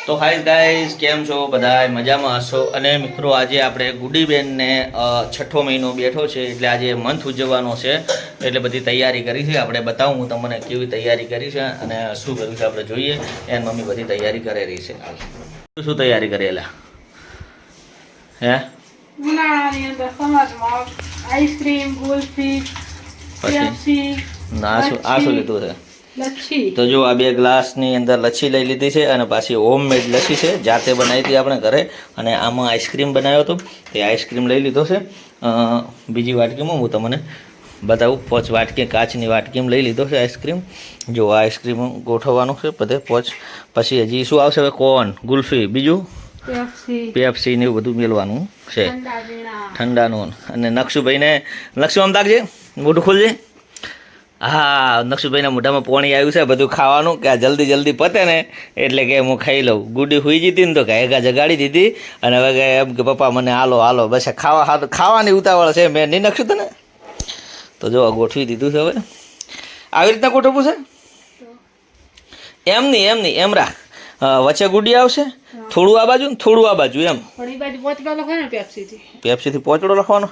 તો hi guys, કેમ છો બધા? મજામાં હશો. અને મિત્રો, આજે આપણે ગુડીબેનને 6ઠ્ઠો મહિનો બેઠો છે એટલે આજે મંથ ઉજવવાનો છે, એટલે બધી તૈયારી કરી છે. આપણે બતાવું હું તમને કેવી તૈયારી કરી છે અને શું કર્યું છે આપણે જોઈએ. એની મમ્મી બધી તૈયારી કરેલી છે. શું તૈયારી કરેલા હે? ઉનાળાની અંદર સમાજમાં આઈસ્ક્રીમ, ગુલ્ફી, પેપ્સી, ના આ શું લીધું છે? લચ્છી. તો જો આ 2 ગ્લાસની અંદર લચ્છી લઈ લીધી છે અને પાછી હોમમેડ લચ્છી છે, જાતે બનાવી હતી આપણે ઘરે. અને આમાં આઈસ્ક્રીમ બનાવ્યો હતો, તે આઈસ્ક્રીમ લઈ લીધો છે. બીજી વાટકીમાં હું તમને બતાવું. 5 વાટકી કાચની વાટકીમાં લઈ લીધો છે આઈસ્ક્રીમ. જો આ આઈસ્ક્રીમ ગોઠવવાનું છે બધે 5. પછી હજી શું આવશે હવે? કોર્ન, ગુલ્ફી, બીજું પેપ્સી ને એવું બધું મેળવાનું છે, ઠંડાનું. અને નકશુભાઈને આમ તાકજે, મોઢું ખોલજે. હા, નકશુભાઈના મોઢામાં પાણી આવ્યું છે બધું ખાવાનું, કે આ જલ્દી પતે ને એટલે કે હું ખાઈ લઉં. ગુડી હુઈ જતી ને તો ગાયગા જગાડી દીધી અને હવે એમ કે પપ્પા મને હાલો બસ ખાવાની ઉતાવળ છે. મેં નહીં નકશું તને તો જો ગોઠવી દીધું છે. હવે આવી રીતના ગોઠવવું છે. એમ નહીં એમ રાખ. વચ્ચે ગુડી આવશે, થોડું આ બાજુ ને થોડું આ બાજુ, એમ. પેપ્સીથી પોચડો લખવાનો.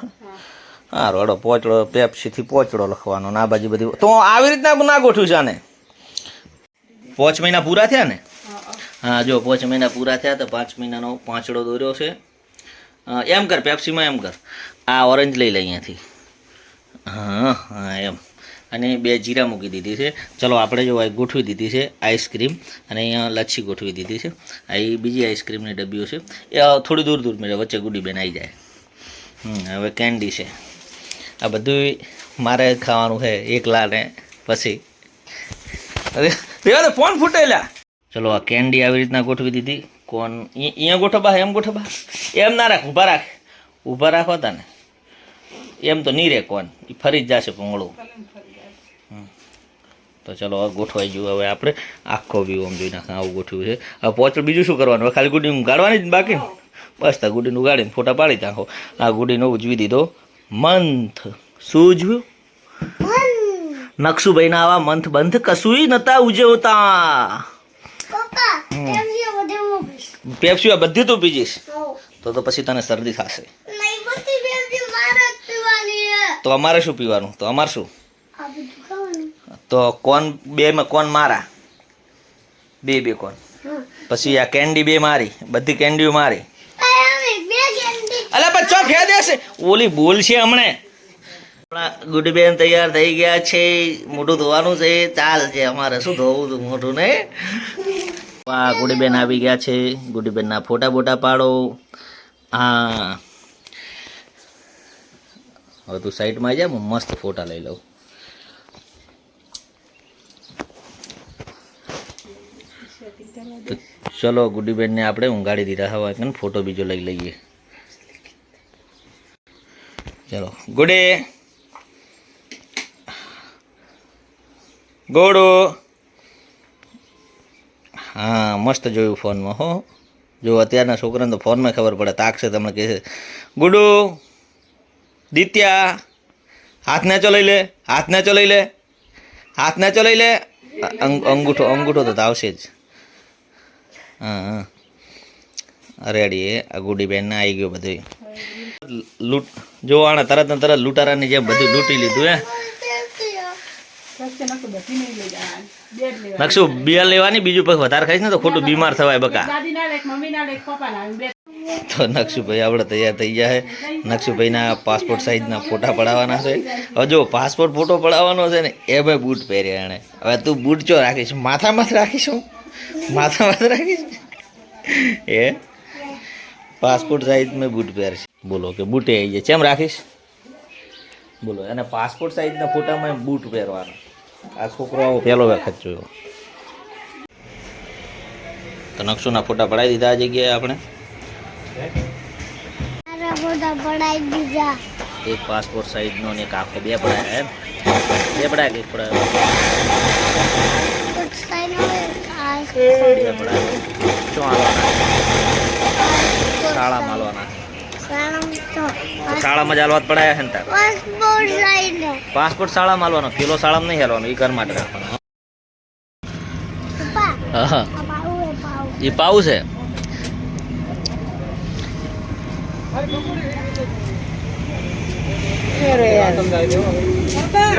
હા રોડો પોચડો, પેપ્સીથી પોચડો લખવાનો. આ બાજુ બધી તો આવી રીતના ના ગોઠવ્યું છે આને. 5 મહિના પૂરા થયા ને? હા જો 5 મહિના પૂરા થયા તો 5 મહિનાનો પાંચડો દોર્યો છે. એમ કર, પેપ્સીમાં એમ કર. આ ઓરેન્જ લઈ લે અહીંયાથી. હા એમ. અને 2 જીરા મૂકી દીધી છે. ચલો આપણે જો ગોઠવી દીધી છે આઈસ્ક્રીમ, અને અહીંયા લચ્છી ગોઠવી દીધી છે. આ બીજી આઈસ્ક્રીમની ડબ્બીઓ છે, એ થોડી દૂર મેળે વચ્ચે ગુડીબેન આવી જાય. હવે કેન્ડી છે. આ બધું મારે ખાવાનું છે એકલા ને. પછી અરે ફોન ફૂટેલા. ચલો આ કેન્ડી આવી રીતના ગોઠવી દીધી. કોણ અહીંયા ગોઠવવા? એમ ગોઠવવા? એમ ના રાખ, ઊભા રાખો તને. એમ તો નહીં રે કોણ, એ ફરી જ જશે ભૂંગળું. તો ચલો હવે ગોઠવાઈ ગયું. હવે આપણે આખો વ્યૂ આમ જોઈ નાખે આવું ગોઠવ્યું છે. હવે પોચડ બીજું શું કરવાનું? હવે ખાલી ગુડી ગાળવાની જ બાકી. બસ તા ગુડીનું ગાડીને ફોટા પાડી નાખો. આ ગુડીનો ઉજવી દીધો મંથ. શું ઉજવ્યું? નકશુભાઈના આવા મંથ બંધ કશું નતા ઉજવતા. પેપ્સી આ બધી તું પીજીશ તો પછી તને શરદી થશે. તો અમારે શું પીવાનું? તો અમારે શું? તો કોણ 2 કોણ મારા? 2 કોણ. પછી આ કેન્ડી 2 મારી, બધી કેન્ડીઓ મારી. અલા બચ્ચો ફેર દેશે ઓલી બોલ છે હમણે. ગુડીબેન તૈયાર થઈ ગયા છે. મોઢું ધોવાનું છે. ચાલ છે અમારે શું ધોવું હતું મોઢું ને. આ ગુડીબેન આવી ગયા છે. ગુડીબેનના ફોટા બોટા પાડો. હા હવે તું સાઈડમાં જા, હું મસ્ત ફોટા લઈ લઉં. તો ચલો ગુડીબેનને આપણે ઊંઘાડી દીધા હવે ફોટો બીજો લઈ લઈએ. ચલો ગુડે ગોડો. હા મસ્ત જોયું ફોનમાં. હો જો અત્યારના છોકરાને તો ફોનમાં ખબર પડે. તાકશે તમને કહે છે ગુડુ. દિત્યા હાથ નેચો લઈ લે, હાથ નેચો લઈ લે. અંગૂઠો તો આવશે જ. હા રેડી. આ ગુડીબેન ના આવી ગયો બધું. લૂંટ જો આને તરત ને તરત લૂંટારાની જેમ બધું લૂંટી લીધું. નકશુ બિયર લેવાની, બીજું પછી વધારે ખાઈશ ને તો ખોટું બીમાર થવાય બકા. તો નકશુભાઈ આપણે તૈયાર થઈ ગયા છે. નકશુભાઈના પાસપોર્ટ સાઇઝના ફોટા પડાવવાના છે. હવે જો પાસપોર્ટ ફોટો પડાવવાનો છે ને એ ભાઈ બૂટ પહેર્યા એણે. હવે તું બૂટ ચો રાખીશ? માથામાં રાખીશ એ પાસપોર્ટ સાઇઝ મેં બૂટ પહેરશે. બોલો કે બૂટે આવી જાય ચેમ રાખીશ? બોલો. અને પાસપોર્ટ સાઇઝના ફોટામાં બૂટ પહેરવાના. આ છોકરો આવો પહેલો વખત જોયો. તો નકશુના ફોટા પડાવી દીધા આ જગ્યાએ આપણે. એક પાસપોર્ટ સાઇઝનો ને એક આખો 2 પડાયા. એમ 2 પડાયા કે 1 પડાયો? 2 પડાયા. શું હાલવાના? શાળામાં હાલવાના. શાળામાં જ હાલવા પડાયા છે ને તાર? પાસપોર્ટ શાળામાં હાલવાનો, પેલો શાળામાં નહીં હાલવાનો. એ ઘર માટે રાખવાનો. હા એ પાઉ છે.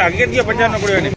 અગિયાર 50 નો પડ્યો એને